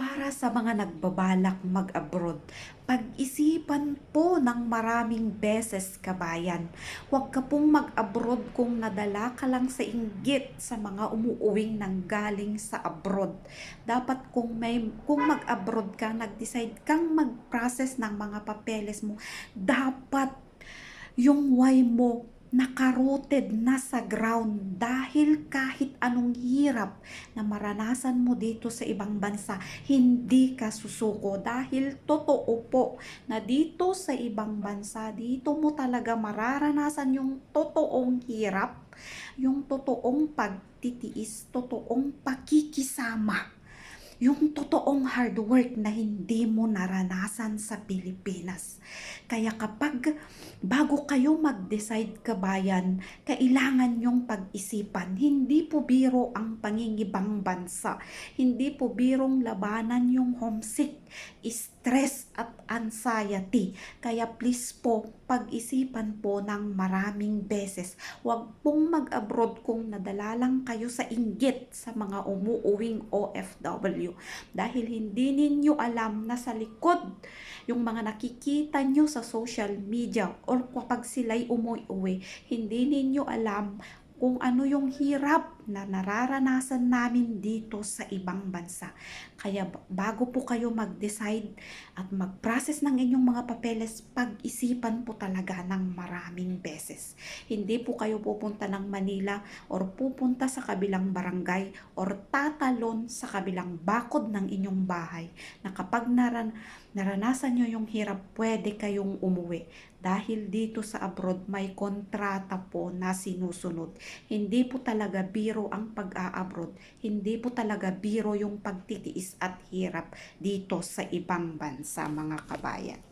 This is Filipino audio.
Para sa mga nagbabalak mag-abroad, pag-isipan po ng maraming beses kabayan. Huwag ka pong mag-abroad kung nadala ka lang sa inggit sa mga umuuwing nanggaling sa abroad. Dapat kung mag-abroad ka, nag-decide kang mag-process ng mga papeles mo, dapat yung why mo nakaruted na sa ground dahil kahit anong hirap na maranasan mo dito sa ibang bansa, hindi ka susuko dahil totoo po na dito sa ibang bansa, dito mo talaga mararanasan yung totoong hirap, yung totoong pagtitiis, totoong pakikisama, yung totoong hard work na hindi mo naranasan sa Pilipinas. Kaya bago kayo mag-decide kabayan, kailangan yung pag-isipan. Hindi po biro ang pangingibang bansa. Hindi po birong labanan yung homesick, stress at anxiety. Kaya please po, pag-isipan po ng maraming beses. Huwag pong mag-abroad kung nadala lang kayo sa inggit sa mga umuuwing OFW. Dahil hindi ninyo alam na sa likod yung mga nakikita nyo sa social media or kapag sila'y umuwi, hindi ninyo alam kung ano yung hirap na nararanasan namin dito sa ibang bansa. Kaya bago po kayo mag-decide at mag-process ng inyong mga papeles, pag-isipan po talaga ng maraming beses. Hindi po kayo pupunta ng Manila or pupunta sa kabilang barangay or tatalon sa kabilang bakod ng inyong bahay na kapag naranasan nyo yung hirap, pwede kayong umuwi. Dahil dito sa abroad, may kontrata po na sinusunod. Hindi po talaga biro ang pag-a-abroad. Hindi po talaga biro yung pagtitiis at hirap dito sa ibang bansa, mga kabayan.